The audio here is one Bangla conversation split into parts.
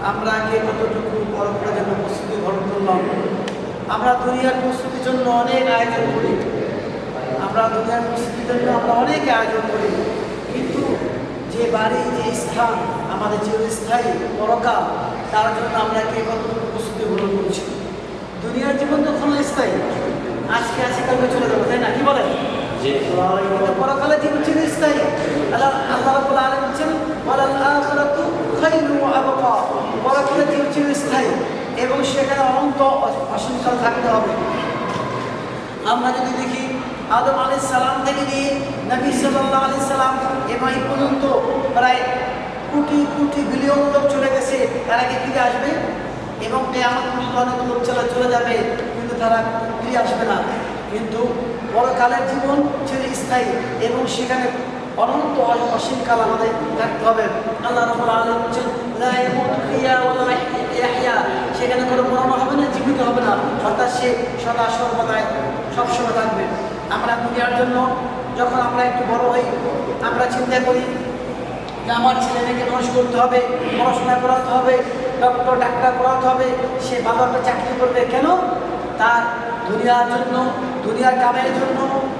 আমরা কে কতটুকু পরকালের জন্য প্রস্তুতি গ্রহণ করলাম। আমরা দুনিয়ার প্রস্তুতির জন্য অনেক আয়োজন করি, আমরা দুনিয়ার প্রস্তুতির জন্য আমরা অনেক আয়োজন করি, কিন্তু যে বাড়ি যে স্থান আমাদের চিরস্থায়ী পরকাল, তার জন্য আমরা কে কতটুকু প্রস্তুতি গ্রহণ করছি। দুনিয়ার জীবন তো ক্ষণস্থায়ী, আজকে আছে কালকে চলে যাবো, তাই না? কি বলেন? কিন্তু পরকালের জীবন চিরস্থায়ী। আল্লাহ রাব্বুল আলামিন বলছেন ওয়ালাল আখিরাতু খায়রুন ওয়া আবকা, পরকালের জীবন চিরস্থায়ী এবং সেখানে অনন্ত অসীমকাল থাকতে হবে। আমরা যদি দেখি আদম আলাইহিস সালাম থেকে নিয়ে নবী সাল্লাল্লাহু আলাইহি সাল্লাম এবং এই পর্যন্ত প্রায় কোটি কোটি বিলিয়ন লোক চলে গেছে, তারা কি ফিরে আসবে? এবং কিয়ামত পর্যন্ত অনেক লোক চলে যাবে, কিন্তু তারা ফিরে আসবে না। কিন্তু পরকালের জীবন চিরস্থায়ী এবং সেখানে অনন্ত অসীমকাল আমাদের থাকতে হবে। আল্লাহ রাব্বুল আলামিন বলেন লা ইয়ামুতু ফিহা ওয়া লা ইয়াহইয়া, সেখানে কোনো মরণ হবে না, জীবিত হবে না, অর্থাৎ সে সদা সর্বদাই সবসময় থাকবে। আমরা দুনিয়ার জন্য যখন আমরা একটু বড় হই, আমরা চিন্তা করি যে আমার ছেলে মেয়েকে মানুষ করতে হবে, পড়াশোনা করাতে হবে, ডক্টর ডাক্তার করাতে হবে, সে ভালো একটা চাকরি করবে। কেন? তার দুনিয়ার জন্য, দুনিয়ার কামের জন্য,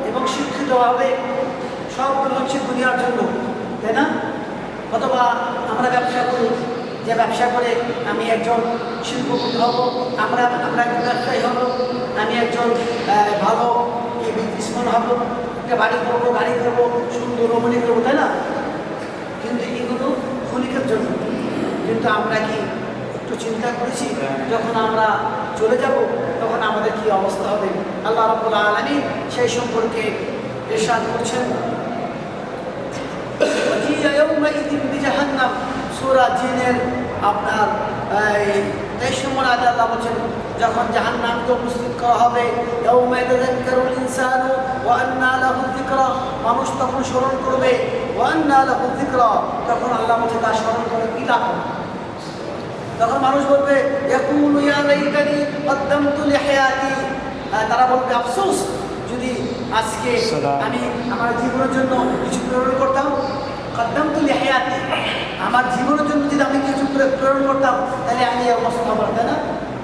এবং শিক্ষিত হবে। সবগুলো হচ্ছে দুনিয়ার জন্য, তাই না? অথবা আমরা ব্যবসা করি, যে ব্যবসা করে আমি একজন শিল্পপতি হব, আমরা একজন ব্যবসায়ী হব, আমি একজন ভালো বিজনেসম্যান হব, একটা বাড়ি করবো, গাড়ি করবো, সুন্দর রমণী করবো, তাই না? কিন্তু এগুলো ক্ষণিকের জন্য। কিন্তু আমরা কি একটু চিন্তা করেছি যখন আমরা চলে যাব তখন আমাদের কি অবস্থা হবে? আল্লাহ রাব্বুল আলামিন সেই সম্পর্কে ইরশাদ করছেন জাহান্নাম, সূরা জিনের আপনার 23 নম্বর আয়াতে আল্লাহ বলেন যখন জাহান্নামকে উপস্থিত করা হবে, ইয়াউমা ইয়াতাযাক্কারুল ইনসানু ওয়া আন্না লাহু যিকরা, মানুষ তখন স্মরণ করবে, ওয়া আন্না লাহু যিকরা, তখন আল্লাহ বলেন তার স্মরণ করে কি লাভ হবে? তখন মানুষ বলবে ইয়াকুলু ইয়া লাইতানি কদ্দামতু লিহায়াতি, তারা বলবে আফসোস, যদি আজকে আমি আমার জীবনের জন্য কিছু প্রেরণ করতাম। কদ্দামতু লিহায়াতি, আমার জীবনের জন্য যদি আমি কিছু প্রেরণ করতাম তাহলে আমি এই অবস্থা হবো, তাই না?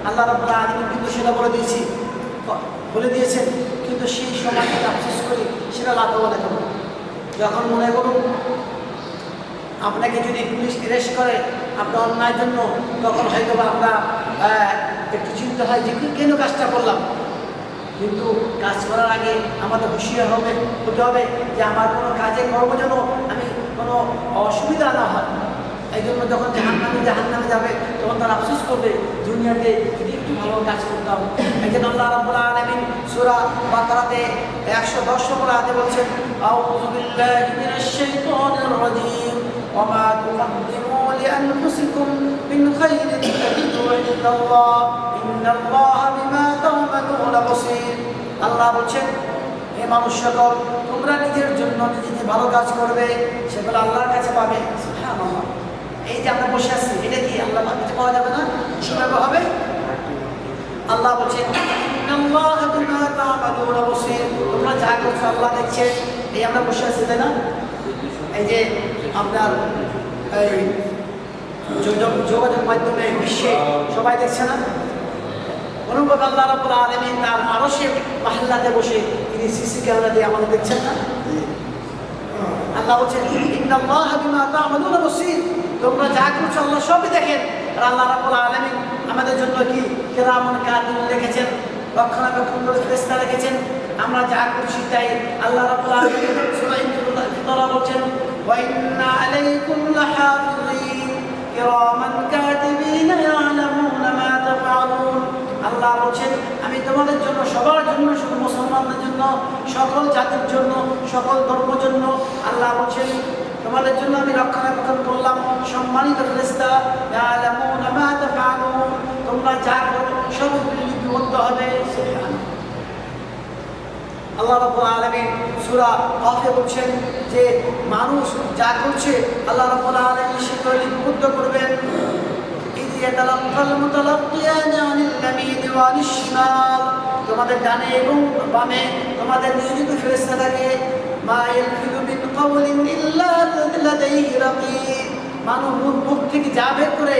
আল্লাহ রাব্বুল আলামিন কিন্তু সেটা বলে দিয়েছেন, কিন্তু সেই সময় আফসোস করি সেটা লাভ হবে না। কেন? যখন মনে করুন আপনাকে যদি পুলিশ অ্যারেস্ট করে আপনার অন্যায়ের জন্য, তখন হয়তো বা আমরা একটু চিন্তা হয় যে কেন কাজটা করলাম। কিন্তু কাজ করার আগে আমাদের হুঁশিয়ার হতে হবে যে আমার কোনো কাজে কর্ম যেন আমি কোনো অসুবিধা না হয়। এই জন্য যখন জাহান্নামে যাবে তখন তারা আফসোস করবে দুনিয়াতে যদি একটু ভালো কাজ করতাম। এই জন্য আল্লাহ রাব্বুল আলামিন সূরা বাকারাতে 110 নম্বর আয়াতে বলছেন আউযু বিল্লাহি মিনাশ শাইতানির রাজীম ওয়া মা তুকদ্দিমু লিআনফুসিকুম মিন খাইরিন তাজিদুহু ইনদাল্লাহ ইন্নাল্লাহা বিমা তা'মালুনা বাসীর। আল্লাহ বলছেন হে মানুষ সকল, তোমরা নিজের জন্য নিজে ভালো কাজ করবে, সেগুলো আল্লাহর কাছে পাবে। সুবহানাল্লাহ, এই যে আমরা বসে আছি এটা কি আল্লাহর কাছে পাওয়া যাবে না? কিভাবে হবে? আল্লাহ বলছেন ইন্নাল্লাহা বিমা তা'মালুনা বাসীর, তোমরা যা করছো আল্লাহ দেখছে। এই আমরা বসে আছি, তাই না? এই যে আপনার এই যোগাযোগ মাধ্যমে বিশ্বে সবাই দেখছে না? অনুভব আল্লাহ রাব্বুল আলামিন তার আরশে মাহল্লাতে বসে তিনি সিসি ক্যামেরা দিয়ে আমাদের দেখছেন না? আল্লাহ বলছেন ইন্নাল্লাহা বিমা তা'মালুনা বাসীর, তোমরা যা করছো আল্লাহ সবই দেখেন। আর আল্লাহ রাব্বুল আলামিন আমাদের জন্য কি কিরামান কাতিবিন রেখেছেন, রক্ষণাবেক্ষণ করে ফেরেশতা রেখেছেন। আমরা যা করছি তাই আল্লাহ রাব্বুল আলামিন সূরা ইনফিতার বলছেন ওয়া ইন্না আলাইকুম লাহাফিজিন কিরামান কাতিবিন ইয়ালামুনা মা তাফআলুন। আল্লাহ বলছেন আমি তোমাদের জন্য, সবার জন্য, শুধু মুসলমানদের জন্য, সকল জাতির জন্য, সকল ধর্মের জন্য আল্লাহ বলছেন তোমাদের জন্য আমি রক্ষণাবেক্ষণ করলাম সম্মানিত ফেরেশতা, ইয়ালামুনা মা তাফআলুন, তোমরা যা করো সব লিপিবদ্ধ হবে। আল্লাহ রাব্বুল আলামিন সূরা কাফে বলছেন যে মানুষ যা করছে আল্লাহ রাব্বুল আলামিন সেগুলো লিপিবদ্ধ করবেন। তোমাদের ডানে এবং বামে তোমাদের নিয়োজিত ফেরেশতা থাকে। মা ইয়ালফিযু মিন কাওলিন ইল্লা লাদাইহি রাকীব, মানুষ মুখ থেকে যা বের করে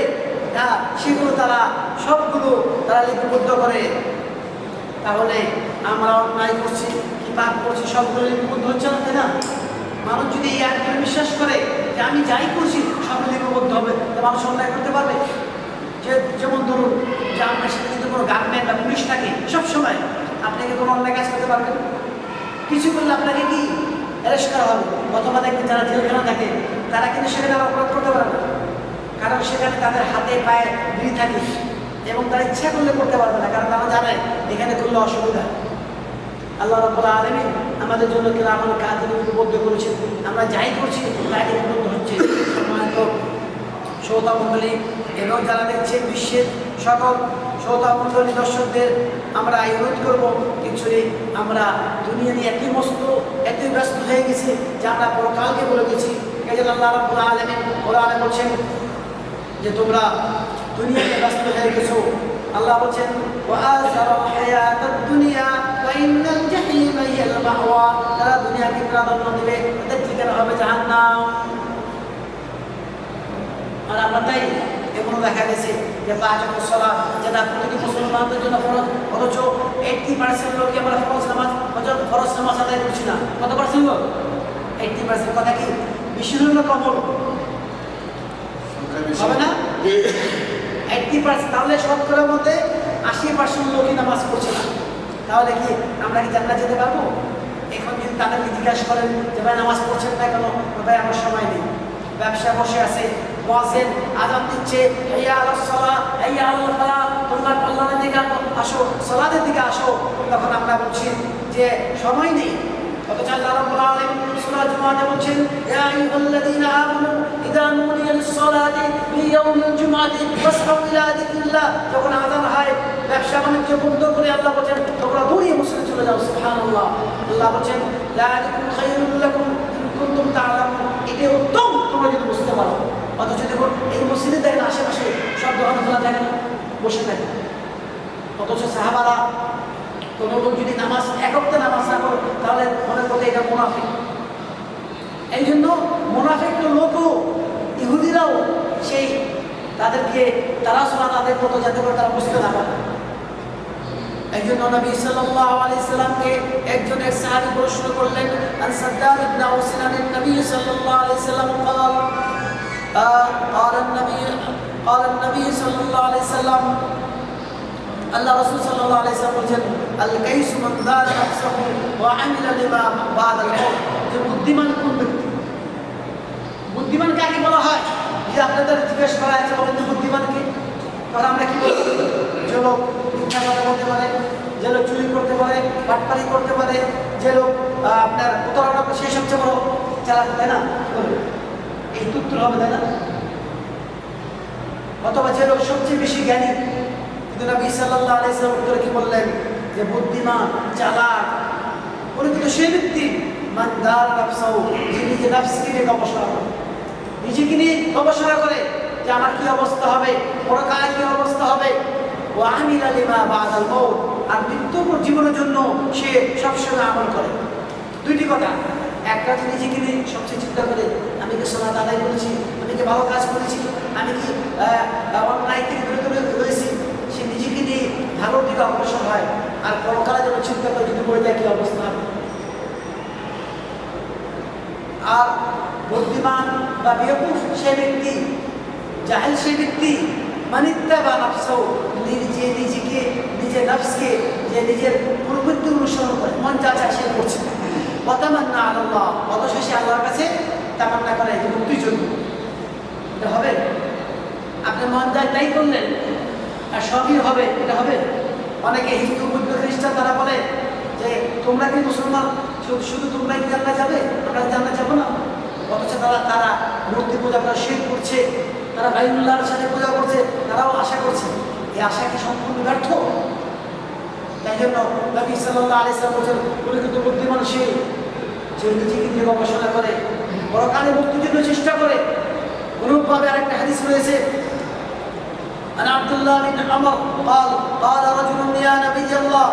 তারা সবগুলো তারা লিপিবদ্ধ করে। তাহলে আমরা অন্যায় করছি কি পাপ করছি সবগুলো লিপিবদ্ধ হচ্ছে না, তাই না? মানুষ যদি এই আয়াতগুলো বিশ্বাস করে যে আমি যাই করছি সব লিপিবদ্ধ হবে, তো মানুষ অন্যায় করতে পারবে? যেমন ধরুন যে আপনার সাথে যদি কোনো গার্মেন্ট বা পুলিশ থাকে সবসময়, আপনি কি কোনো অন্যায় কাজ করতে পারবেন? কিছু করলে আপনাকে কি অ্যারেস্ট করা হবে, অথবা দেখবেন যারা জেলখানা থাকে তারা কিন্তু সেখানে অপরাধ করতে পারবে না, কারণ সেখানে তাদের হাতে পায়ে বিড়ি থাকে এবং তারা ইচ্ছা করলে করতে পারবে না, কারণ তারা জানে এখানে করলে অসুবিধা। আল্লাহ রাব্বুল আলামিন আমাদের জন্য কিরামান কাতিবিন লিপিবদ্ধ করেছেন, আমরা যাই করছি তাই লিপিবদ্ধ হচ্ছে। সম্মানিত শ্রোতা মণ্ডলী এবং যারা দেখছেন বিশ্বের সকল শ্রোতা মণ্ডলী দর্শকদের আমরা অনুরোধ করবো, অ্যাকচুয়ালি আমরা দুনিয়া নিয়ে এতই ব্যস্ত হয়ে গেছি যে আমরা পরকালকে বলে গেছি। এই জন্য আল্লাহ রাব্বুল আলামিন কোরআনে বলছেন যে তোমরা দুনিয়াতে ব্যস্ত হয়ে গেছো। আল্লাহ বলছেন ওয়াআসারাল হায়াতাদ দুনিয়া ওয়া ইন্নাল জাহিমা হিয়াল মাওয়া, তারা দুনিয়াকে প্রাধান্য দিবে, তাদের ঠিকানা হবে জাহান্নাম। আর আমরা তাই এখনো দেখা গেছে যে ৫ ওয়াক্ত সালাত যেটা প্রতিটি মুসলমানদের জন্য ফরজ, অথচ 80% লোক আমরা ফরজ নামাজ আদায় করছি না। কত পার্সেন্ট লোক? 80%। কথা কি বেশি হলো কমল হবে না? 80%। তাহলে শতকরার মধ্যে 80% লোকই নামাজ পড়ছে না। তাহলে কি আমরা কি জান্নাত যেতে পারবো? এখন যদি তাদেরকে জিজ্ঞাসা করেন যে ভাই নামাজ পড়ছেন না কেন, ভাই আমার সময় নেই, ব্যবসা বসে আছে, মুয়াজ্জিন আযান দিচ্ছে হাইয়া আলাস সালাহ হাইয়া আলাল ফালাহ, তোমরা কল্যাণের দিকে আসো, সালাতের দিকে আসো, তখন আমরা বলছি যে সময় নেই। অথচ আল্লাহ রাব্বুল আলামিন সূরা জুমআতে বলছেন ইয়া আইয়ুহাল্লাযীনা আমানু ইযা নুদিয়া লিস-সালাতি মিন ইয়াউমিল জুমআতি ফাসআউ ইলা যিকরিল্লাহ, যখন আযান হয় ব্যবসা বাণিজ্য বন্ধ করে আল্লাহ বলেন তোমরা দৌড়িয়ে মসজিদে চলে যাও। সুবহানাল্লাহ। আল্লাহ বলেন যালিকুম খায়রুল লাকুম ইন কুনতুম তা'লামুন, এটা উত্তম তোমরা যদি বুঝতে পারো। অথচ দেখুন এই মসজিদে দেখেন আশেপাশে সব দোকান খোলা দেখেন, বসে থাকে। অথচ সাহাবারা কোনো লোক যদি নামাজ এক ওয়াক্ত নামাজ না করে তাহলে মনে করতে এটা মুনাফিক। এই জন্য মুনাফিক লোকও ইহুদিরাও সেই তাদেরকে তারা সালাত আদায় করতে যাতে করে তারা বুঝতে না পারে। এই জন্য নবী সাল্লাল্লাহু আলাইহি সাল্লামকে একজন এক সাহাবী প্রশ্ন করলেন, আন সাদ্দাদ ইবনে আওসিন আন নবী সাল্লাল্লাহু আলাইহি সাল্লাম قال النبي صلى الله عليه وسلم, আল্লাহ রাসূল সাল্লাল্লাহু আলাইহি ওয়াসাল্লাম বলেন আল কাইসু মান দারা নাফসাহু ওয়া আমিলা লিমা বা'দাল মাউত, যে বুদ্ধিমান কোন ব্যক্তি? বুদ্ধিমান কাকে বলা হয়? যে আপনাদের জিজ্ঞেস করা আছে বলেন বুদ্ধিমান কি? কারণ আমরা কি বলছি, যে লোক মিথ্যা কথা বলতে পারে, যে লোক চুরি করতে পারে, বাটপারি করতে পারে, যে লোক আপনার প্রতারণা করে, সেই সবচেয়ে বড় চালাক, তাই না? এই উত্তর হবে, তাই না? অথবা যে লোক সবচেয়ে বেশি জ্ঞানী। কিন্তু নবী সাল্লাল্লাহু আলাইহি ওয়াসাল্লাম উত্তরে কি বললেন যে বুদ্ধিমান চালাক পরিচিত সেই ব্যক্তি মান দারা নাফসাহু, যে নিজে নফসকে নিয়ে গবেষণা করে, নিজেকে নিয়ে গবেষণা করে যে আমার কি অবস্থা হবে, পরকালে কি অবস্থা হবে, ওয়া আমিলা লিমা বা'দাল মাউত, আর মৃত্যুর পর জীবনের জন্য সে সবসময় আমল করে। দুইটি কথা, একটা যে নিজেকে নিয়ে সবচেয়ে চিন্তা করে আমি কি সালাত আদায় করেছি, আমি কি ভালো কাজ করেছি, আমি কি অন্যায় থেকে দূরে রয়েছি, সে নিজেকে নিয়ে ভালোর দিকে অগ্রসর হয়। আর পরকালে যেন চিন্তা করে যদি পড়ে যায় কি অবস্থা। আর বুদ্ধিমান বা বেকুফ সেই ব্যক্তি, জাহেল সেই ব্যক্তি মানিত্তাবা নাফসাহু, নিজে নিজেকে নিজের নফসকে যে নিজের প্রবৃত্তি অনুসরণ করে, মন যা চায় সে করছে। ওয়াতামান্না আলাল্লাহ, অবশেষে আল্লাহর কাছে তামান্না করে যে মুক্তির জন্য। এটা হবে? আপনি মন যায় তাই করলেন আর সবই হবে, এটা হবে? অনেকে হিন্দু বৌদ্ধ খ্রিস্টান তারা বলে যে তোমরা কি মুসলমান, শুধু তোমরা কি জান্নাতে যাবে, আমরা জান্নাতে যাবো না? অথচ তারা মূর্তি পূজা করে শিরক করছে, তারা বাইতুল্লাহর সাথে পূজা করছে, তারাও আশা করছে। এই আশা কি সম্পূর্ণ ব্যর্থ? তাই জন্য নবী সাল্লাল্লাহু আলাইহি ওয়াসাল্লাম বলেছেন পরিচিত বুদ্ধিমান সে, যে নিজেকে নিয়ে গবেষণা করে, পরকালে মুক্তির জন্য চেষ্টা করে। অনুরূপভাবে আরেকটা হাদিস রয়েছে, আন আব্দুল্লাহ বিন আমর قال قال رجل يا نبي الله,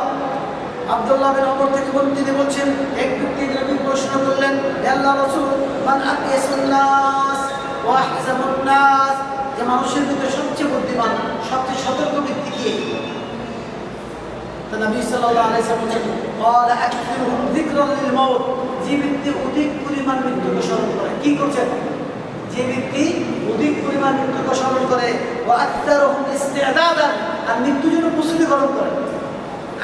আব্দুল্লাহ বিন আমর থেকে তিনি বলছেন এক ব্যক্তি নবী প্রশ্ন করলেন, হে আল্লাহর রাসূল, মান আকিয়াসুন নাস ওয়া আহজামুন নাস, যে মানুষের ভিতরে সবচেয়ে বুদ্ধিমান, সবচেয়ে নবী সাল্লাল্লাহু আলাইহি ওয়াসাল্লাম বলেন ক্বালা আকসিরুহুম যিকরান লিল মাউত, যে ব্যক্তি অধিক পরিমাণ মৃত্যুকে স্মরণ করে। কি করছেন? যে ব্যক্তি অধিক পরিমাণ মৃত্যুকে স্মরণ করে, ওয়া আকসারুহুম ইস্তিদাদান, আর মৃত্যুর জন্য প্রস্তুতি গ্রহণ করে।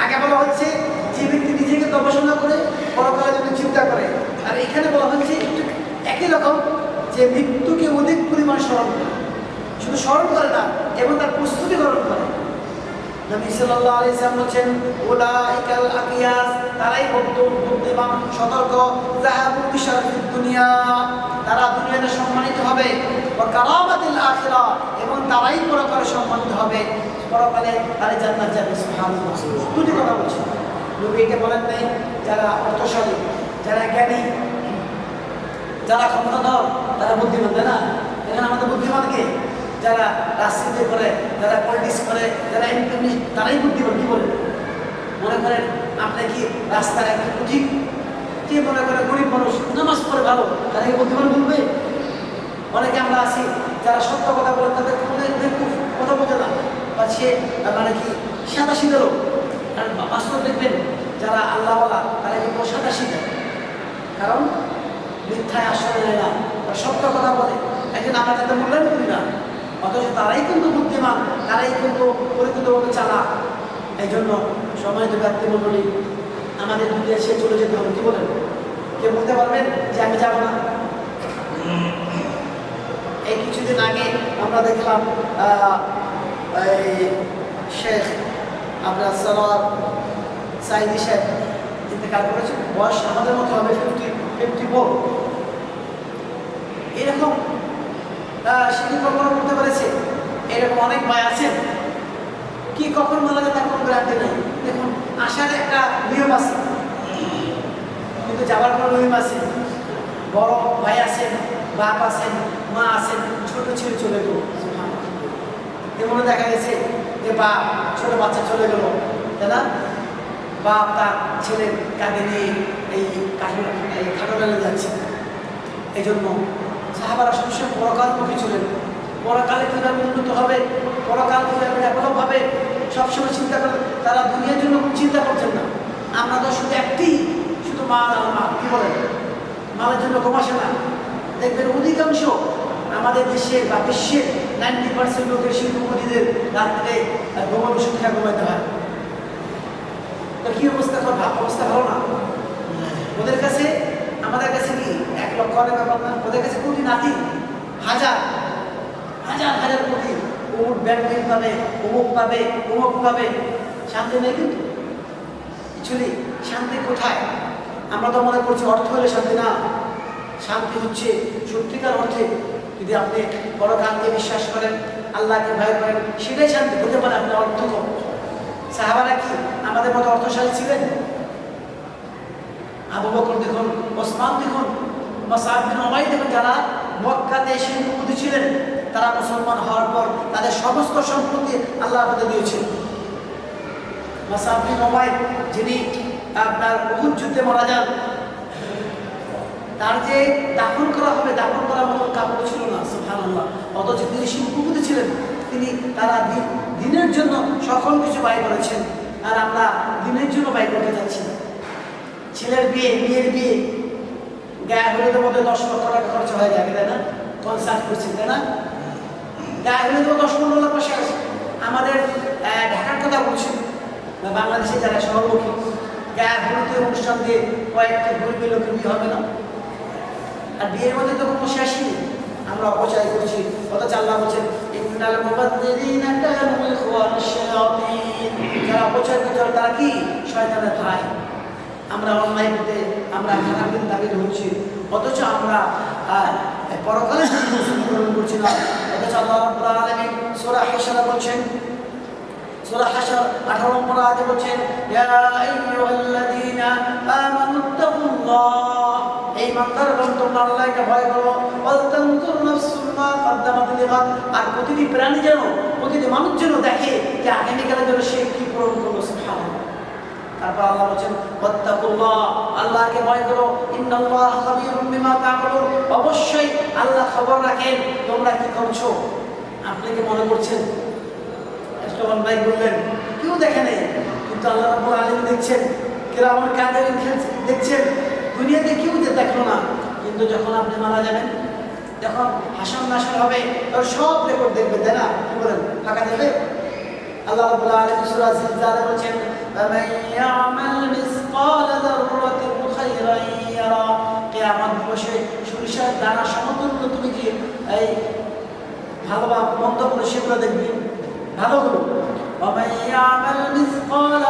আগে বলা হচ্ছে যে ব্যক্তি নিজেকে গবেষণা করে পরকালের জন্য চিন্তা করে, আর এখানে বলা হচ্ছে একটু একই রকম, যে মৃত্যুকে অধিক পরিমাণ স্মরণ করে, শুধু স্মরণ করে না এবং তার প্রস্তুতি গ্রহণ করে। নবী সাল্লাল্লাহু আলাইহি ওয়াসাল্লাম বলেন উলাইকাল আকিয়াস, তারাই বুদ্ধিমান সতর্ক, যাহাবু বিশারফিদ দুনিয়া, তারা দুনিয়াতে সম্মানিত হবে, ওয়া কারামাতিল আখিরাহ, এবং তারাই পরকালে সম্মানিত হবে, পরকালে তারা জান্নাত যাবে। সুবহানাল্লাহ। দুটি কথা বলছি, নবী এটা বলেন নাই যারা অর্থশালী, যারা জ্ঞানী, যারা ক্ষমতাধর তারা বুদ্ধিমান, তাই না? এখানে আমাদের বুদ্ধিমান কে? যারা রাজনীতি করে, যারা পলিটিক্স করে, যারা এমপি, তারাই বুদ্ধিমান। কি বলে মনে করেন আপনি কি রাস্তার একটা পথিক, যে মনে করে গরিব মানুষ নামাজ পড়ে ভালো, তারা কি বুদ্ধিমান বলবে? অনেকে আমরা আছি যারা সত্য কথা বলে, তাদের কথা বোঝে না, বা সে মানে কি সাদা সিধে লোক। কারণ বাস্তব দেখবেন যারা আল্লাহ বলা তারা কিন্তু সাদা সিধে, কারণ মিথ্যায় আশ্রয় নেয় না, সত্য কথা বলে, একজন আমরা তাদের মূল্যায়ন করি না, অথচ তারাই কিন্তু বুদ্ধিমান, তারাই কিন্তু পরিকল্পিতভাবে চালা। এই জন্য সম্মানিত ব্যক্তিমণ্ডলী, আমাদের দুনিয়া সে চলে যেতে হবে। কি বলেন? কেউ বলতে পারবেন যে আমি যাব না? এই কিছুদিন আগে আমরা দেখলাম শেখ আব্দুল সালাম সাইদি সাহেব ইন্তেকাল করেছেন। বয়স আমাদের মতো হবে 54। এরকম সে কি কল্পনা করতে পেরেছে? এরকম অনেক ভাই আছেন কি কখন মারা যায় তার কোনো গ্যারান্টি নেই। দেখুন, আসার একটা নিয়ম আছে, কিন্তু যাবার কোনো নিয়ম আছে। বড় ভাই আছেন, বাপ আছেন, মা আছেন, ছোট ছেলে চলে গেল। এমন দেখা গেছে যে বাপ ছোট বাচ্চা চলে গেল, তাই না? বাপ তার ছেলের কাঁধে নিয়ে এই খাটোডালে যাচ্ছে। এই জন্য সাহাবারা সবসময় পরকালমুখী ছিলেন। পরকালে কীভাবে উন্নত হবে, পরকাল কীভাবে ডেভেলপ হবে, সবসময় চিন্তা করেন। তারা দুনিয়ার জন্য চিন্তা করছেন না। আমরা তো শুধু শুধু মাল আর মাল, কী বলেন, মালের জন্য কমাসে না। দেখবেন অধিকাংশ আমাদের দেশের বা বিশ্বের 90% লোকের শিল্পপতিদের রাত্রে ঘুমানো শিক্ষা ঘুমাইতে হয়। তো কী অবস্থা, অবস্থা ভালো না। ওদের কাছে আমাদের কাছে কি 1 লক্ষ অনেক ব্যাপার না, ওদের কাছে কোটি নাতি, হাজার হাজার হাজার কোটি। অমুক ব্যাংক পাবে, অমুক পাবে, অমুক পাবে, শান্তি নেই। কিন্তু অ্যাকচুয়ালি শান্তি কোথায়? আমরা তো মনে করছি অর্থ হলে শান্তি না। শান্তি হচ্ছে সত্যিকার অর্থে যদি আপনি পরকালকে বিশ্বাস করেন, আল্লাহকে ভয় করেন, সেটাই শান্তি হতে পারে। আপনার অর্থ কম। সাহাবারা কি আমাদের মতো অর্থশালী ছিলেন? আবু বকর দেখুন, ওসমান দেখুন, মুসআব বিন উমাইর দেখুন, যারা মক্কাতে শিল্পপতি ছিলেন, তারা মুসলমান হওয়ার পর তাদের সমস্ত সম্পত্তি আল্লাহ আমাদের দিয়েছেন। মুসআব বিন উমাইর যিনি আপনার উহুদ যুদ্ধে মারা যান, তার যে দাফন করা হবে, দাফন করার মতো কাপড় ছিল না। সুবহানাল্লাহ। অথচ তিনি শিল্পপতি ছিলেন, তারা দিনের জন্য সকল কিছু ব্যয় করেছেন, আর আমরা দিনের জন্য ব্যয় করতে যাচ্ছি। ছেলের বিয়ে, মেয়ের বিয়ে, গায়ে হলুদের মধ্যে 10 লক্ষ টাকা খরচ হয়ে যাবে, তাই না? কনসার্ট করছেন, তাই না? গায়ে হলুদের মধ্যে 10-15 লাখ পয়সা আছে। আমাদের ঢাকার কথা বলছি, বাংলাদেশে যারা শহরমুখী, গায়ে হলুদের অনুষ্ঠান দিয়ে কয়েকটি গরিব লোকের বিয়ে হবে না? আর বিয়ের মধ্যে তো বসে আসিনি, আমরা অপচয় করছি। অথচ আল্লাহ বলছেন ইন্নাল মুবাদদিরিনা কানু ইখওয়ানাশ শায়াতিন, যারা অপচয় করছে তারা কি শয়তানের ভাই। আমরা অন্যায় করতে, আমরা খারাপ দিন দাবি হচ্ছি, অথচ আমরা পরকালে গ্রহণ করছি না। অথচ আল্লাহ রাব্বুল আলামিন সূরা হাশর বলছেন, সূরা হাশর 18 নম্বর আয়াতে বলছেন ইয়া আইয়ুহাল্লাযীনা আমানুত্তাকুল্লাহ, এই ইমানদারগণ তোমরা আল্লাহকে ভয় করো। ওয়ালতানজুর নাফসুম মা কদ্দামাত লিগাদ, আর প্রতিটি প্রাণী যেন, প্রতিটি মানুষ যেন দেখে যে আগামীকালের জন্য সে কি পূরণ করলো। সুবহানাল্লাহ। তারপর আল্লাহ বলেন ওয়াত্তাকুল্লাহ, আল্লাহকে ভয় করো। ইন্নাল্লাহা খাবীরুম বিমা তা'মালুন, অবশ্যই আল্লাহ খবর রাখেন তোমরা কি করছো। আপনি কি মনে করছেন একটা অন্যায় করলেন, কেউ দেখে নেই, কিন্তু কিন্তু আল্লাহ রাব্বুল আলামিন দেখছেন, কিরামান কাতিবিন দেখছেন। দুনিয়াতে কেউ দেখলো না, কিন্তু যখন আপনি মারা যাবেন, যখন হাসর নাসর হবে, তখন সব রেকর্ড দেখবে, তাই না? কি বলেন, ফাঁকা দেবে? আল্লাহ রাব্বুল আলামিন সূরা জিলজালে বলেছেন, ফামান ইয়ামাল মিসকাল যাররাতিন খায়রান ইয়ারা। কিয়ামত দিবসে সরিষার দানা সমতুল্য তুমি কি এই ভালো বা মন্দ করে সেগুলো দেখবে, ভালোগুলো। ফামান ইয়ামাল মিসকাল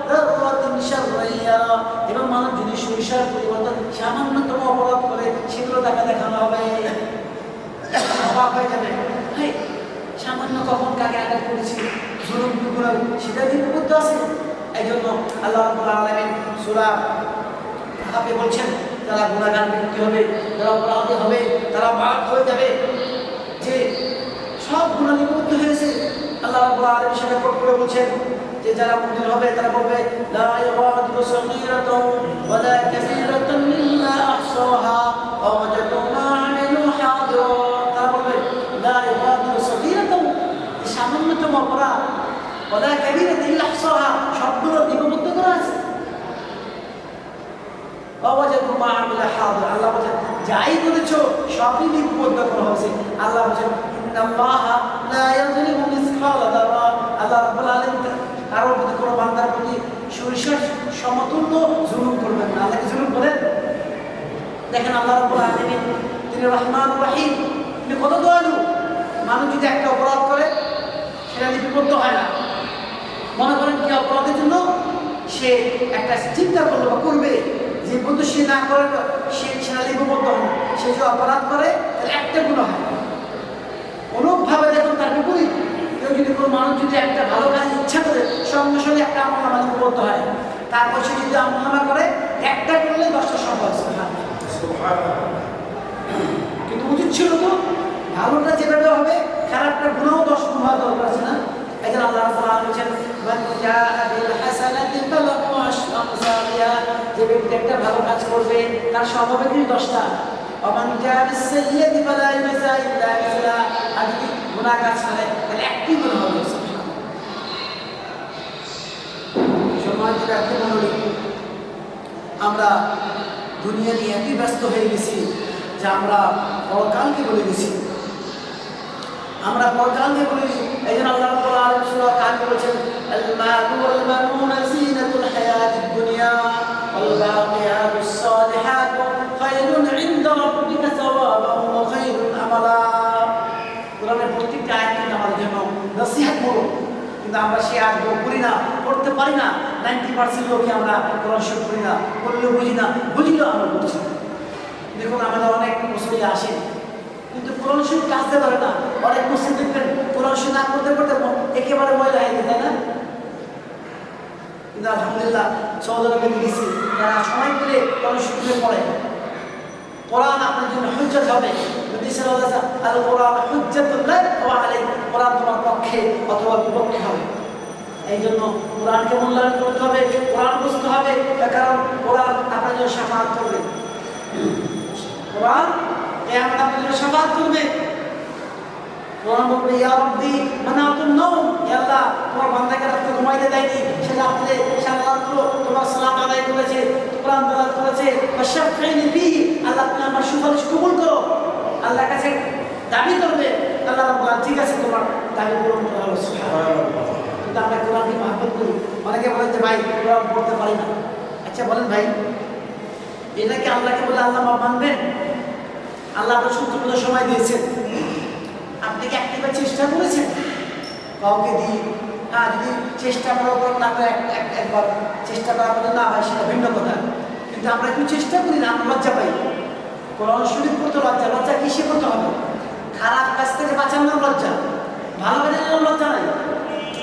যাররাতিন শাররান ইয়ারা। এবং মানুষ যদি সরিষার পরিবর্তন সামান্যতম অপরাধ করে, সেগুলো দেখানো হবে, অবাক হয়ে যাবে। হ্যাঁ, সামান্য কখন কাকে আঘাত করেছি, জুলুম করে, সেটা দিয়ে বিপদ আছে। এই জন্য আল্লাহ রাব্বুল আলামিন সূরা কাহাফে বলছেন, তারা গুনাহগার ব্যক্তি হবে, তারা অপরাধী হবে, তারা বাদ হয়ে যাবে, যে সব গুনাহ নিবদ্ধ হয়েছে। আল্লাহ রাব্বুল আলামিন সেটা করে বলছেন যে যারা মুমিন হবে তারা বলবে, লা ইয়াগাদিরু সগীরাতান ওয়ালা কাবীরাতান ইল্লা আহসাহা ওয়া ওয়াজাদু মা আমিলু হাদিরা। তারা বলবে, লা ইয়াগাদিরু সগীরাতান, সামান্যতম অপরাধ, ওয়ালা কাবীরাতান ইল্লা আহসাহা, সবগুলো লিপিবদ্ধ করা আছে। ওয়া ওয়াজাদু মা আমিলু হাদিরা, আল্লাহ বলেন যাই করেছো সবই লিপিবদ্ধ করা হয়েছে। আল্লাহ বলেন, ইন্নাল্লাহা লা ইয়াযলিমু মিসকালা যাররা। আল্লাহ রাব্বুল আলামিন কারোর প্রতি, কোনো বান্দার প্রতি সরিষার সমতুল্য জুলুম করবেন না। আল্লাহকে জুলুম করেন? দেখেন আল্লাহ রাব্বুল আলামিন, তিনি রহমান রহিম, তিনি কত দয়ালু। মানুষ যদি একটা অপরাধ করে, সেটা লিপিবদ্ধ হয় না। মনে করেন কি অপরাধের জন্য সে একটা চিন্তা করলো বা করবে, যে বন্ধু সে না করে সেটা লিপিবদ্ধ হয় না। সে যে অপরাধ করে তাহলে একটা গুণ হয়। অনুপভাবে দেখুন তার বিপরীত, কেউ যদি কোনো মানুষ যদি একটা ভালো কাজ ইচ্ছা করে, সঙ্গে সঙ্গে একটা আমলনামা লিপিবদ্ধ হয়। তারপর সে যদি আমলনামা করে, একটা করলে 10টা সম্ভব। কিন্তু উচিত ছিল তো ভালোটা যেভাবে হবে, খারাপটা গুণাও 10 গুণ হওয়া দরকার আছে না? এই জন্য আল্লাহ রাব্বুল আলামিন বলেছেন, মান জাআ বিল হাসানাতি ফালাহু আশরু আমসালিহা। যে ব্যক্তি একটা ভালো কাজ করবে, তার স্বভাবে কিন্তু 10টা। ওমান জাআ বিস সাইয়্যাতি ফালা ইউজা ইল্লা মিসলাহা। আর যদি গুনাহ কাজ করে, তাহলে একটি গুণ হবে। সম্মানিত ব্যক্তিমণ্ডলী, আমরা দুনিয়া নিয়ে এতই ব্যস্ত হয়ে গেছি যে আমরা পরকালকে বলে গেছি। আমরা পরকালকে বলে গেছি। এই জন্য আল্লাহ রাব্বুল আলামিন সূরা কাহফে বলেছেন, আল মালু ওয়াল বানুনা যিনাতুল হায়াতিদ দুনিয়া ওয়াল বাকিয়াতুস সালিহাতু খায়রুন ইনদা রাব্বিকা সাওয়াবান ওয়া খায়রুন আমালা। কোরআনের প্রত্যেকটা আয়াত কিন্তু আমাদের জন্য নসিহতমূলক, কিন্তু আমরা সেই আয়াতগুলো পড়ি না, পড়তে পারি না। 90% লোকই আমরা কোরআন শরীফ পড়ি না, পড়লেও বুঝিলেও আমরা বুঝছি। দেখুন আমাদের অনেক মুসলিম আসেন, কিন্তু কোরআন শরীফ কাজতে পারে না। অনেক মুসলিম দেখবেন কোরআন শরীফ না করতে করতে একেবারে ময়লা হয়ে যায়, তাই না? কিন্তু আলহামদুলিল্লাহ সৌদি আরবে গেছি, যারা সময় পেলে কোরআন শরীফে পড়ে, কোরআন আপনার জন্য হুজ্জত হবে। নবী সাল্লাল্লাহু আলাইহি ওয়াসাল্লাম, আল কোরআন হুজ্জাতুল লাক ওয়া আলাইক, কোরআন তোমার পক্ষে অথবা বিপক্ষে হবে। এই জন্য কোরআনকে মূল্যায়ন করতে হবে, কোরআন বুঝতে হবে, কারণ কোরআন আপনার জন্য শাফাআত করবে। কোরআন কিয়ামত আপনার জন্য শাফাআত করবে। কোরআন বলবে, ইয়া রাব্বি মানাতুন নাওম, ইয়া আল্লাহ তোমার বান্দাকে রাতে ঘুমাইতে দেয়নি, সে রাতে সারা রাত তোমার সালাত আদায় করেছে, কোরআন তেলাওয়াত করেছে। ওয়াশফিনি ফিহি, আল্লাহ তুমি আমার সুপারিশ কবুল করো। আল্লাহর কাছে দাবি করবে। আল্লাহ রাব্বুল ঠিক আছে, তোমার দাবি পূরণ করা হলো। সুবহানাল্লাহ। কিন্তু আমরা কোরআনকে মহব্বত করি। অনেকে বলেন যে ভাই কোরআন পড়তে পারি না। আচ্ছা বলেন ভাই, এটা কি আল্লাহকে বলে আল্লাহ মানবেন? আল্লাহ আপনার 70 বছর সময় দিয়েছেন, আপনি কি একবার চেষ্টা করেছেন? কাউকে দিই না, যদি চেষ্টা করার না করে একবার চেষ্টা করার পরে না হয় সেটা ভিন্ন কথা, কিন্তু আমরা একটু চেষ্টা করি না, আমরা লজ্জা পাই। কোরআন শরীফ পড়তে লজ্জা কিসে করতে হবে? খারাপ কাজ থেকে বাঁচানোর লজ্জা, ভালো কাজের লজ্জা নাই।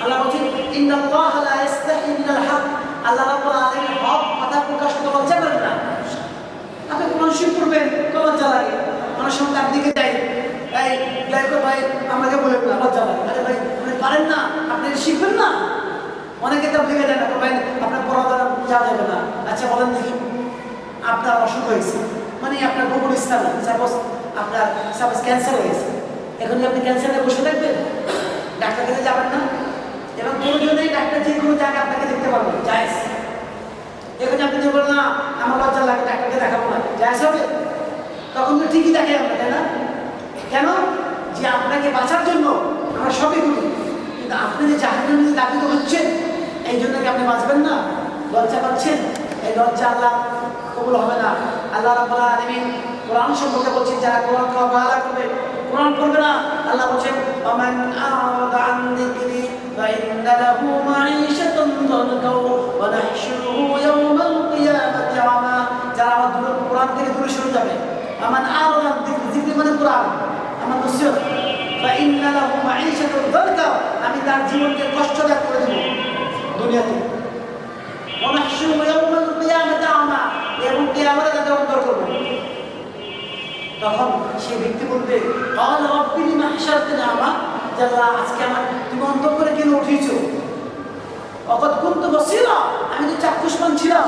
আল্লাহ বলছেন, ইন্নাল্লাহা লা ইস্তাহি মিনাল হক। আল্লাহ রাব্বুল আলামিন হক কথা প্রকাশ করতে লজ্জা করেন না। আপনি কোরআন শরীফ পড়বেন তো লজ্জা লাগে, মানুষ সঙ্গে একদিকে যাই, এই দেখো ভাই আমাকে বলেন না, লজ্জা লাগে। আরে ভাই আপনি পারেন না, আপনি শিখবেন না। অনেকে তো ভেঙে দেয় না, ভাই আপনার পড়া দ্বারা যাওয়া যাবে না। আচ্ছা বলেন দেখি, আপনার অসুখ হয়েছে, মানে আপনার গোপন স্থানে সাপোজ ক্যান্সার হয়েছে, এখন কি আপনি ক্যান্সারে বসে থাকবেন? ডাক্তার কাছে যাবেন না? এবং প্রয়োজনেই ডাক্তার যে কোনো জায়গায় আপনাকে দেখতে পারবেন, জায়েজ। এখন আপনি যে বলেন না আমার লজ্জা লাগে ডাক্তারকে দেখাবো না, জায়েজ হবে? তখন তো ঠিকই দেখে আমরা, তাই না? কেন? যে আপনাকে বাঁচার জন্য আমরা সবই করি, কিন্তু আপনি যে জাহান্নামে দাবিত হচ্ছেন এই জন্য কি আপনি বাঁচবেন না? লজ্জা পাচ্ছেন, এই লজ্জা আল্লাহ কবুল হবে না। আল্লাহ রাব্বুল আলামিন কোরআন সম্পর্কে বলছেন যারা কোরআনকে অবহেলা করবে, কোরআন পড়বে না, আল্লাহ বলছেন ওয়ামান আ'রাদা আন যিকরি ফাইন্না লাহু মাঈশাতান দানকা ওয়া নাহশুরুহু ইয়াওমাল কিয়ামাতি আমা। যারা আমার কোরআন থেকে দূরে সরে যাবে, ওয়ামান আ'রাদা আন যিকরি, যিকরি মানে কোরআন, আমার নসিহত, ফাইন্না লাহু মাঈশাতান দানকা, আমি তার জীবনকে কষ্টদায়ক করে দেব দুনিয়াতে, ওয়া নাহশুরুহু ইয়াওমাল কিয়ামাতি আমা, এবং কিয়ামতে তাকে অন্তর করব। তখন সেই ব্যক্তি বলবে ক্বাল রাব্বি লিমা হাশারতানি আমা, আল্লাহ আজকে আমার তুমি অন্তর করে কেন উঠিয়েছো? ওয়াকাদ কুনতু বাসীরা, আমি তো চাক্ষুষমান ছিলাম।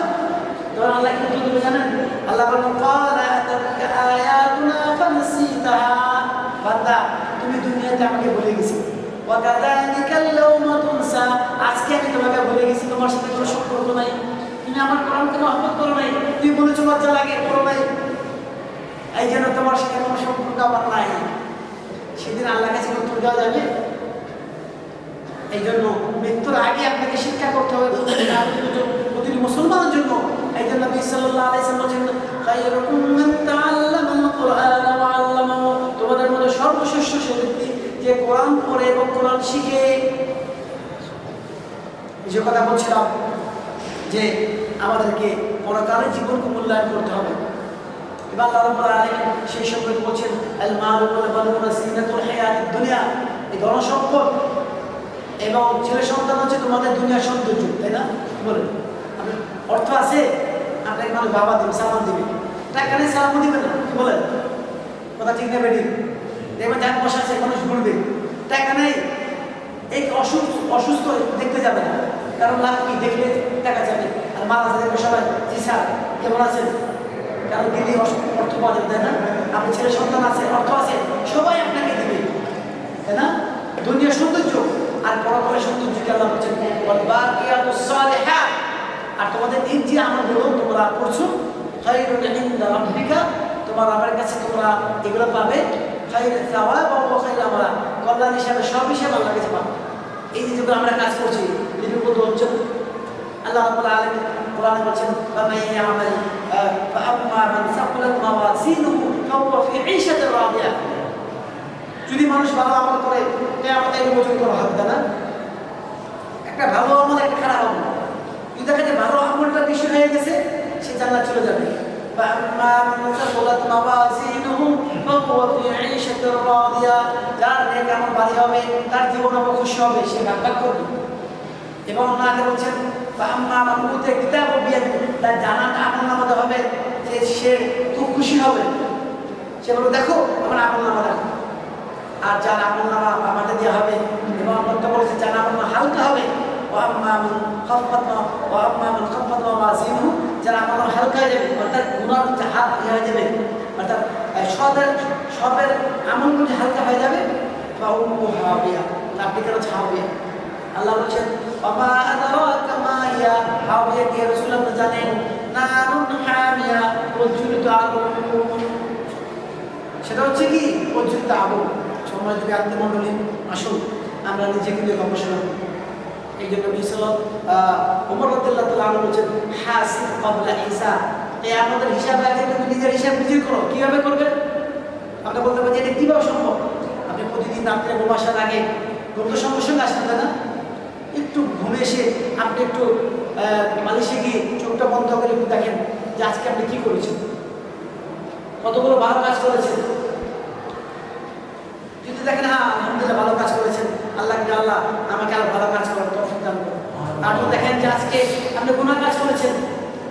তখন আল্লাহ কি বলবে জানেন? আল্লাহ বলেন ক্বালা আতাতকা আয়াতুনা ফানসিতাহা, বান্দা তুমি দুনিয়াতে আমাকে ভুলে গেছো, ওয়া কাযালিকাল ইয়াওমা তুনসা, আজকে আমি তোমাকে ভুলে গেছি, তোমার সাথে কোনো সম্পর্ক নাই, তুমি আমার কোরআনকে মহব্বত করো নাই, তুমি বলেছো লজ্জা লাগে করো নাই, এই জন্য তোমার সাথে কোনো সম্পর্ক আমার নাই। সেদিন আল্লাহ কাছে উত্তর দেওয়া যাবে? এই জন্য মৃত্যুর আগে আপনাকে শিক্ষা করতে হবে প্রতিটি মুসলমানের জন্য। এই জন্য নবী সাল্লাল্লাহু আলাইহি ওয়াসাল্লাম বলেছেন খায়রুকুম মান তাআল্লামাল কুরআন ওয়া আল্লামাহু, তোমাদের মধ্যে সর্বশ্রেষ্ঠ সে ব্যক্তি যে কোরআন পড়ে এবং কোরআন শিখে। যে কথা বলছিলাম যে আমাদেরকে পরকালের জীবনকে মূল্যায়ন করতে হবে। এবার আল্লাহ রাব্বুল আলামিন সেই সম্পর্কে বলছেন আল মালু ওয়াল বানুনা জিনাতুল হায়াতিদ দুনিয়া, এই ধনসম্পদ এবং ছেলে সন্তান হচ্ছে তোমাদের দুনিয়ার সৌন্দর্য, তাই না? কি বলেন? অর্থ আছে, আপনাকে মানুষ বাবা দেবে, সালাম দিবে, টাকা নেই সালামও দিবে না, কি বলেন? কথা ঠিক নেবে ঠিক দেখবেন যার বসা আছে মানুষ ঘুরবে, টাকা নেই, এই অসুস্থ দেখতে যাবে না, কারণ লাভ কি? দেখলে টাকা যাবে। আর মারা যাবে সবাই জি স্যার কেমন আছেন, কারণ দিল্লি অর্থ পাওয়া যাবে, তাই না? আপনার ছেলে সন্তান আছে, অর্থ আছে, সবাই আপনাকে দিবে, তাই না? দুনিয়ার সৌন্দর্য আর পরকালের সৌন্দর্যকে আল্লাহ বলছেন ওয়াল-বাকিয়াতুস সালিহাত, আর তোমাদের এই যে আমলগুলো তোমরা করছো খায়রুন ইনদা রাব্বিকা, তোমার আমার কাছে তোমরা এগুলো পাবে খায়রুন সাওয়াব ওয়া খায়রুন আমালা, কল্যাণ হিসাবে সব হিসাবে আল্লাহর কাছে পাবে। এই যে যেগুলো আমরা কাজ করছি এগুলো কত হচ্ছে? আল্লাহ রাব্বুল আলামিন কোরআনে বলছেন ফামান ইয়ামাল ফাআম্মা মান সাকুলাত মাওয়াজিনুহু ফাহুয়া ফি ঈশাতির রাদিয়া, যদি মানুষ ভালো আমল করে কিয়ামতে ওজন করা হবে না, একটা ভালো আমল একটা খারাপ আমল, যদি দেখা যায় ভালো আমলটা বেশি হয়ে গেছে সে জান্নাত চলে যাবে। ফাআম্মা মান সাকুলাত মাওয়াজিনুহু ফাহুয়া ফি ঈশাতির রাদিয়া, যার নেক আমল ভারী হবে তার জীবন খুশি হবে, সে ভাগ করবে। এবং আল্লাহ বলছেন ফাআম্মা মান উতিয়া কিতাবাহু বিয়াদিহি, তার জানাটা আমলনামাতে হবে যে সে খুব খুশি হবে, সে বলবে দেখো আমার আমলনামা দেখো। আর যার আমলনামা আমাদের দেওয়া হবে এবং আমরা বলেছি যার আমলনামা হালকা হবে, ওয়াম্মা মান খাফফাত মাওয়াজিনুহু, যার আমলনামা হালকা হয়ে যাবে, অর্থাৎ গুনাহ হাত হয়ে যাবে, অর্থাৎ সবের আমলগুলি হালকা হয়ে যাবে, ফাউম্মুহু হাবিয়া, আপনি কেন হাবিয়া? আল্লাহ বলছেন ওয়ামা আদরাকা মা হিয়া, হাবিয়া কি রাসূলুল্লাহ জানেন? নারুন হামিয়া, প্রজ্বলিত আগুন, সেটা হচ্ছে কি? প্রজ্বলিত আগুন। সম্মানিত আত্মমণ্ডলী, আসুন আমরা নিজেকে নিয়ে গবেষণা করি। এই জন্য ওমর রাদিয়াল্লাহু তাআলা আনহু বলেছেন হাসিব ক্বাবলা হিসাব, আমাদের হিসাব আগে তুমি নিজের হিসাব নিজে করো। কিভাবে করবেন? আপনি বলতে পারেন এটা কিভাবে সম্ভব? আপনি প্রতিদিন রাত্রে ঘুমাসার আগে ঘুম তো সঙ্গে সঙ্গে আসেন, তাই না? একটু ঘুমে এসে আপনি একটু মালিশে গিয়ে চোখটা বন্ধ করে একটু দেখেন যে আজকে আপনি কি করেছেন, কতগুলো ভালো কাজ করেছেন। যদি দেখেন হ্যাঁ আলহামদুলিল্লাহ ভালো কাজ করেছেন, আল্লাহ আমাকে আরো ভালো কাজ করার তৌফিক দান করুন। তারপর দেখেন যে আজকে আপনি গুনাহ কাজ করেছেন,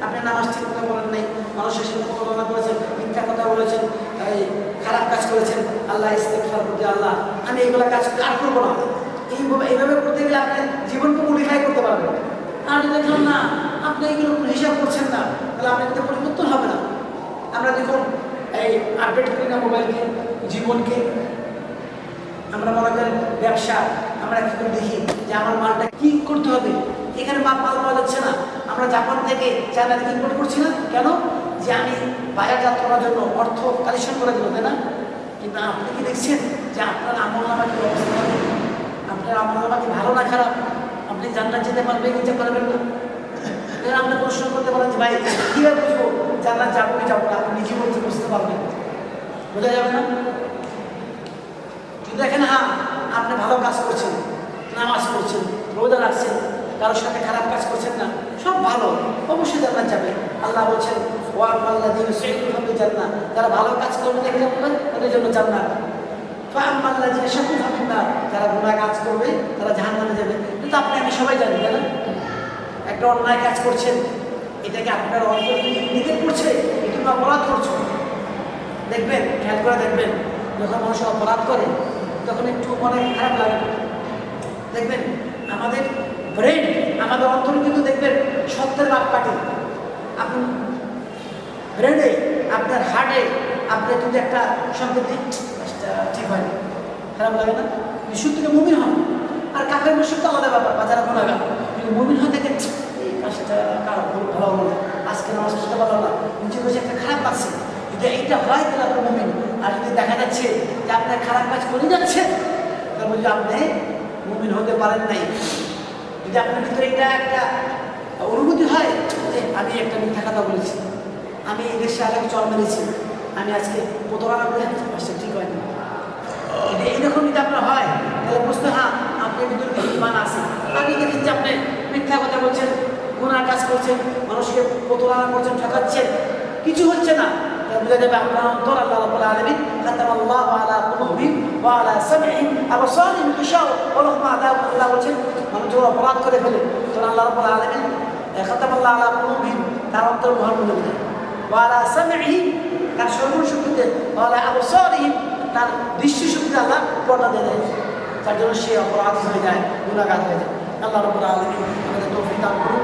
আপনি নামাজ ঠিক মতো পড়েন নাই, মানুষের সাথে প্রতারণা করেছেন, মিথ্যা কথা বলেছেন, খারাপ কাজ করেছেন, আল্লাহ ইস্তেগফার করতে, আল্লাহ আমি এইগুলো কাজ আর করবো না। এইভাবে করতে গেলে আপনি জীবনকে মডিফাই করতে পারবেন। আর যদি দেখলাম না আপনি এইগুলো হিসাব করছেন না, তাহলে আপনার কিন্তু পরিবর্তন হবে না। আমরা দেখুন এই আপডেট করি না মোবাইলকে, জীবনকে, আমরা মনে করেন ব্যবসা আমরা কি করে দেখি যে আমার মালটা কি করতে হবে। এখানে মাল পাওয়া যাচ্ছে না, আমরা জাপান থেকে চায়না থেকে ইম্পোর্ট করছি না কেন? যে আমি বাজারজাত করার জন্য অর্থ কালেকশন করে দেবো, তাই না? কিন্তু আপনি কি দেখছেন যে আপনার আমলনামা কি অবস্থা হবে? আপনার আমলনামা কি ভালো না খারাপ? আপনি জান্নাত যেতে পারবেন কি পারবেন না? আপনি প্রশ্ন করতে পারেন যে ভাই কীভাবে বুঝবো জান্নাত যাবো কি যাবো না? আপনি নিজে বলতে বুঝতে পারবেন, বোঝা যাবে না? কিন্তু দেখেন, হ্যাঁ আপনি ভালো কাজ করছেন, নামাজ পড়ছেন, রোজা রাখছেন, কারোর সাথে খারাপ কাজ করছেন না, সব ভালো, অবশ্যই জান্নাত যাবে। আল্লাহ বলছেন ওয়া'মাল্লাযীনা সা'ইদু ফাফিল জান্নাহ, যারা ভালো কাজ করবে দেখবেন তাদের জন্য জান্নাত। ফা'আম্মাল্লাযীনা শাকু ফাফিন নার, যারা গুনাহ কাজ করবে তারা জাহান্নামে যাবে। কিন্তু আপনি আমি সবাই জানি, তাই না? একটা অন্যায় কাজ করছেন, এটাকে আপনার অন্তর নিক্ষেপ করছে, এটা তুমি অপরাধ করছো। দেখবেন, খেয়াল করে দেখবেন, যখন মানুষ অপরাধ করে তখন একটু মনে খারাপ লাগে। দেখবেন আমাদের ব্রেন, আমাদের অন্তর কিন্তু দেখবেন সত্যের মাপকাঠি। আপনি ব্রেনে, আপনার হার্টে আপনি যদি একটা সংকেত দিন, ঠিক হয়নি, খারাপ লাগে না? বিশুদ্ধ থেকে মুমিন হন। আর কাফের মুশরিক তো আলাদা ব্যাপার, বা যারা গুনাহগার, কিন্তু মুমিন হয়ে দেখেন এই কাজটা ভালো হলো না, আজকে নামাজ পড়তে পারলো না, নিজে বসে একটা খারাপ লাগছে। যদি এইটা হয় তাহলে আপনার মুমিন। আর যদি দেখা যাচ্ছে যে আপনার খারাপ কাজ করে যাচ্ছেন, তাহলে বলছি আপনি মুমিন হতে পারেন নাই। যদি আপনার ভিতরে এটা একটা অনুভূতি হয় যে আমি একটা মিথ্যা কথা বলেছি, আমি এই দেশে আগে চল মেরেছি, আমি আজকে প্রতারণা করে আসছে, ঠিক হয়নি, এইরকম যদি আপনার হয় তাহলে বুঝতে, হ্যাঁ আপনার ভিতরে কিছু ইমান আছে। আগে দেখেন যে আপনি মিথ্যা কথা বলছেন, গুনাহ কাজ করছেন, মানুষকে প্রতারণা করছেন, ঠকাচ্ছেন, কিছু হচ্ছে না, তাহলে বুঝা যাবে আপনার অন্তর আল্লাহ রাব্বুল আলামিন খাতামাল্লাহু আলা কুলুবিহিম ওয়া আলা সামঈহিম আবসারিহিম গিশাওয়া ওয়া লাহুম আযাবুন। আল্লাহ বলছেন মানুষ যখন অপরাধ করে ফেলে তখন আল্লাহ রাব্বুল আলামিন খাতামাল্লাহু আলা কুলুবিহিম, তার অন্তর মোহর করে দেয়, ওয়া আলা সামঈহিম, তার সর্বশক্তিতে, ওয়া আলা আবসারিহিম, তার দৃষ্টিশক্তিতে আল্লাহ পর্দা দিয়ে দেয়, যার জন্য সে অপরাধী হয়ে যায়, গুনাহগার হয়ে যায়। আল্লাহ রাব্বুল আলামিন আমাদের তৌফিক দান করুন,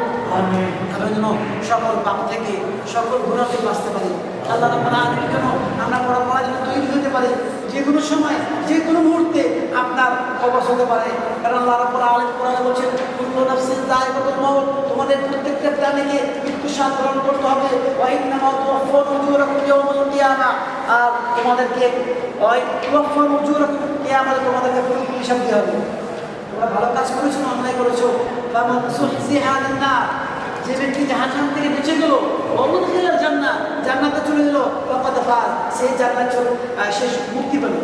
আমরা যেন সকল পাপ থেকে, সকল গুনাহ থেকে বাঁচতে পারি। আল্লাহ রাব্বুল আলামিন যেন আমরা পড়ার জন্য তৈরি হতে পারি, যে কোনো সময় যে কোনো মুহূর্তে আপনার কবজ হতে পারে। কারণ আল্লাহ রাব্বুল আলামিন কোরআনে বলছেন কুল্লু নাফসিন যায়িকাতুল মাউত, তোমাদের প্রত্যেকটা প্রাণীকে মৃত্যু স্বাদ গ্রহণ করতে হবে। ওয়া ইন্নামা তুওয়াফফাউনা উজুরাকুম ইয়াওমাল কিয়ামাহ, আর তোমাদেরকে তুওয়াফফাউনা উজুরাকুম কিয়ামাতে তোমাদেরকে পুরোপুরি হিসাব দিতে হবে। তোমরা ভালো কাজ করেছো না অন্যায় করেছো? ফামান যুহজিহা আনিন নার, যে ব্যক্তি জাহান্নাম থেকে বেঁচে গেল, ওয়াউদখিলাল জান্নাহ, জান্নাতে চলে গেল, ফাকাদ ফাজ, সেই জান্নাত সে মুক্তি পেল।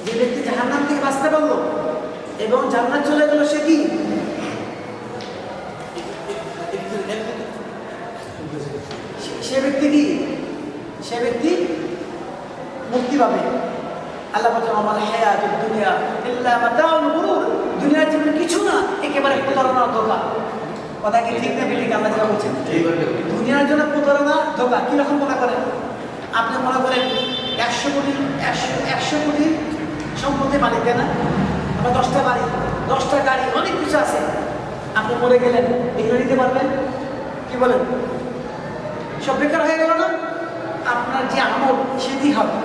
যে ব্যক্তি জাহান্নাম থেকে বাঁচতে পারলো এবং জান্নাত চলে গেল, সে কি? সে ব্যক্তি কি? সে ব্যক্তি মুক্তি পাবে। আল্লাহ বলেন আমাল হায়াতুদ দুনিয়া ইল্লা মাতাউল গুরুর, দুনিয়ার জীবনে কিছু না, একেবারে প্রতারণা, ধোঁকা। কথা কি ঠিক না বেঠিক? আল্লাহ যা বলছেন দুনিয়ার জন্য প্রতারণা, ধোঁকা। কীরকম মনে করেন? আপনি মনে করেন 100 কোটি সম্পত্তি মালিক, তাই না? আপনার 10টা বাড়ি, 10টা গাড়ি, অনেক কিছু আছে। আপনি মরে গেলেন, এগুলো নিতে পারবেন? কি বলেন? সব বেকার হয়ে গেল না? আপনার যে আমল সেটি হবে।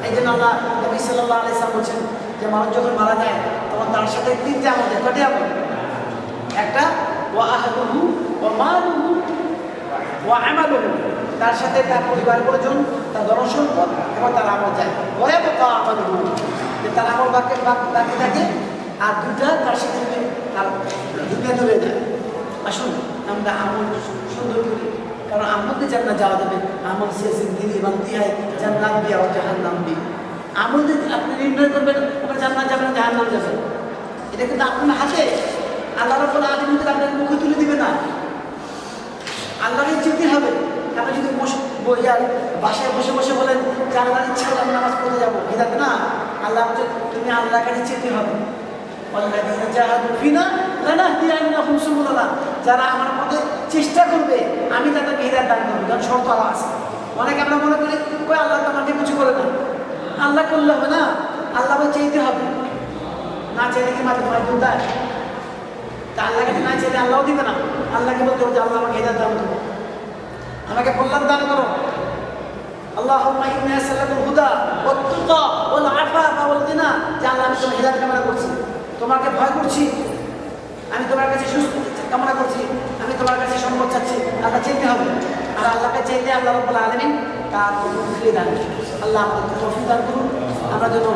এই জন্য আল্লাহ নবী সাল্লাল্লাহু আলাইহি ওয়াসাল্লাম বলছেন যে মানুষ যখন মারা যায় তখন তার সাথে 3টে আমল দেয়। কয়টি আমল? একটা ওয়া আহলুহু ওয়া মালুহু ওয়া আমালুহু, তার সাথে তার পরিবার পরিজন, তার ধনসম্পদ এবং তার আমল যায়। ওয়া ইয়াবকা আমালুহু, যে তার আমল বাকি থাকে, আর 2টা তার সাথে তার দুনিয়া চলে যায়। আসুন আমরা আমল সুন্দর করি, কারণ আমলতে জান্নাত যাওয়া যাবে। আমল সে জিন্দেগি বানতি হয় জান্নাত ভি আর জাহান্নাম ভি। আমল যদি আপনি নির্ণয় করবেন আপনার জান্নাত যাবেন না জাহান্নাম যাবেন, এটা কিন্তু আপনার হাতে। আল্লাহ রাব্বুল আলামিন কিন্তু আপনাকে মুখে তুলে দিবে না, আল্লাহকে চিনতে হবে। আপনি যদি বাসায় বসে বসে বলেন যে আল্লাহর ইচ্ছা হলে আমি নামাজ পড়তে যাবো, হিদায়াত না। আল্লাহ বলছে তুমি আল্লাহর কাছে চিনতে হবে। ওয়াল্লাযীনা জাহাদু ফিনা লানাহদিয়ান্নাহুম সুবুলানা, যারা আমার পথে চেষ্টা করবে আমি তাদেরকে হিদায়াত দান করবো। কারণ শর্ত আছে। অনেকে আমরা মনে করি কই আল্লাহ তো আমাকে কিছু করে না, আল্লাহ করলে হবে না, আল্লাহকে চাইতে হবে। না চাইলে কি মাঝে মাঝে দেয়? তা আল্লাহকে না চাইলে আল্লাহও দিবে না। আল্লাহকে বলতে হবে যে আল্লাহ আমাকে হিদায়াত দান করো, আমাকে কল্যাণ দান করো। আল্লাহুম্মা ইন্নী আসআলুকাল হুদা ওয়াত তুকা ওয়াল আফাফা ওয়াল গিনা, যে আল্লাহ আমি তোমার হিদায়াত কামনা করছি। তোমাকে ভয় করছি, আমি তোমার কাছে সুস্থ কামনা করছি, আমি তোমার কাছে সম্পদ চাচ্ছি। আল্লাহ চাইতে হবে, আর আল্লাহকে চাইতে আল্লাহ রাব্বুল আলামিন তার ফিরে দান। আল্লাহ আমাদেরকে তৌফিক দান করুন, আমরা যেন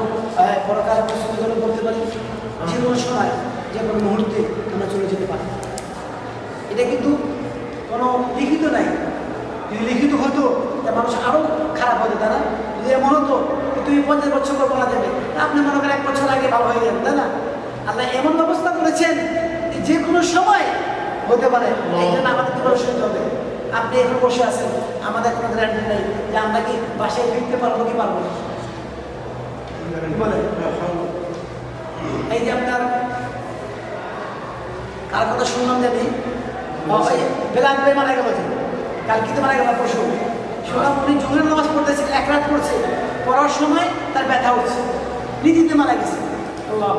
পরকালের প্রস্তুতি গ্রহণ করতে পারি, যে কোনো সময় যে কোনো মুহূর্তে আমরা চলে যেতে পারি। এটা কিন্তু কোনো লিখিত নাই, যদি লিখিত হতো তা মানুষ আরও খারাপ হতো। তারা যদি এমন হতো তুমি 50 বছর পর বলা যাবে, আপনি মনে করেন 1 বছর আগে ভালো হয়ে যাবেন, তাই না? আল্লাহ এমন ব্যবস্থা করেছেন যে কোনো সময় হতে পারে। এই জন্য আমাদের কি শুনতে হবে। আপনি এখন বসে আছেন, আমাদের কোনো গ্যারান্টি নেই যে আমরা কি বাসায় ফিরতে পারবো কি পারবো না। বলে এই যে আপনার কার কথা শুনলাম জানি বেলাল ভাই মারা গেল, কালকে তো মারা গেল, পরশু শুনলাম উনি জোহরের নামাজ পড়তেছেন, 1 রাত পড়ছে, পড়ার সময় তার ব্যথা উঠছে, নিজেতে মারা গেছে। আল্লাহ,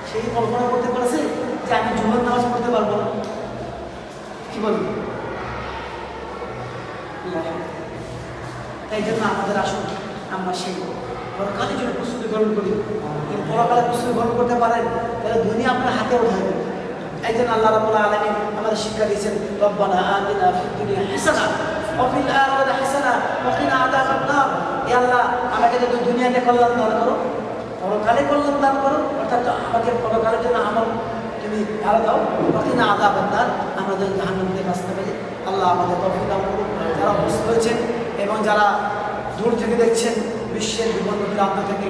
সেই কল্পনা করতে পারছে যে আমি জোহর নামাজ পড়তে পারবো না, কি বলবো? তাই জন্য আমাদের আসুন আমরা সেই পরকালের জন্য প্রস্তুতি গ্রহণ করি। যদি পরকালে প্রস্তুতি গ্রহণ করতে পারেন তাহলে দুনিয়া আপনার হাতে উঠাবে। এই জন্য আল্লাহ রাব্বুল আলামিন আমাদের শিক্ষা দিয়েছেন, রব্বানা আতিনা ফিদ দুনিয়া হাসানা ওয়া ফিল আখিরাতি হাসানা ওয়া কিনা আযাবান নার। হে আল্লাহ, আমাকে যদি দুনিয়াতে কল্যাণ দান করো, পরকালে কল্যাণ দান করো, অর্থাৎ আমাকে পরকালের জন্য আমল তুমি ভালো দাও, ওয়া কিনা আযাবান নার, আমরা যেন জাহান্নাম থেকে বাঁচতে পারি। আল্লাহ আমাদের তৌফিক দান করুন। যারা উপস্থিত হয়েছেন এবং যারা দূর থেকে দেখছেন বিশ্বের বিভিন্ন প্রান্ত থেকে,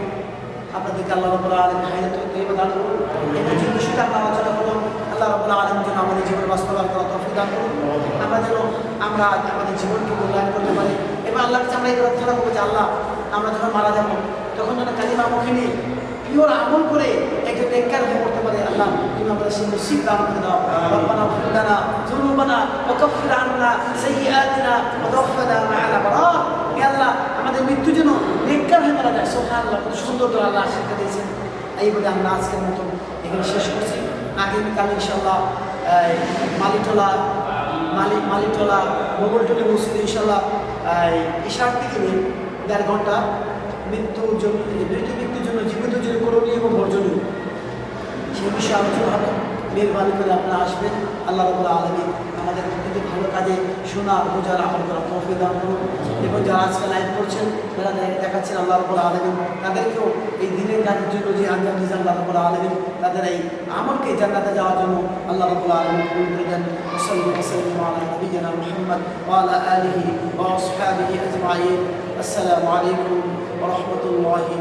আপনাদেরকে আল্লাহ রাব্বুল আলামিন হায়াত তৈয়বা দান করুন। এবং যে বিষয়টা আমরা আলোচনা করলাম, আল্লাহ রাব্বুল আলামিন যেন আমাদের জীবনে বাস্তবায়ন করার তৌফিক দান করুন। আমরা যেন আমাদের জীবনকে মূল্যায়ন করতে পারি এবং আল্লাহর কাছে আমরা এই প্রার্থনা করবো যে আল্লাহ, আমরা যখন মারা যাবো তখন যেন কালিমা মুখে নিয়ে পিওর আমল করে একজন নেককার হয়ে করতে পারে। আল্লাহ, তুমি আমাদের সেই নসিব দান করে দাও। রব্বানা ইগফির লানা যুনুবানা ওয়া কাফির আন্না সাইয়্যাতিনা ওয়া তাওফানা মা'আল আবরার। হে আল্লাহ, আমাদের মৃত্যু যেন নেককার হয়ে মারা যায়। সুবহানাল্লাহ, কত সুন্দর করে আল্লাহ শিক্ষা দিয়েছেন। এই বলে আমরা আজকের মতো এখানে শেষ করছি। আগামীকাল ইনশাআল্লাহ মালিটোলা মোগলটুলি মসজিদে ইনশাআল্লাহ ইশার থেকে 1.5 ঘন্টা মৃত্যুর জন্য জীবিত জন্য করণীয় এবং বর্জনীয় সেই বিষয়ে আলোচনা হবে। মেহরবানি করে আপনারা আসবেন। আল্লাহ রাব্বুল আলামিন আমাদের প্রতিটি ভালো কাজে শোনা, বোঝার, আমল করার তৌফিক দান করুন। এবং যারা আজকে লাইভ করছেন, যারা দেখাচ্ছেন, আল্লাহ রাব্বুল আলামিন তাদেরকেও এই দিনের কাজের জন্য যে আঞ্জাম দিয়েছেন আল্লাহ রাব্বুল আলামিন, তাদের এই আমলকে জান্নাতে যাওয়ার জন্য আল্লাহ রাব্বুল আলামিন কবুল করে দেন। সাল্লাল্লাহু আলাইহি ওয়া সাল্লাম আলা নবিয়িনা মুহাম্মদ ওয়া আলা আলিহি ওয়া আসহাবিহি আজমাইন। আসসালামু আলাইকুম ওয়া রাহমাতুল্লাহি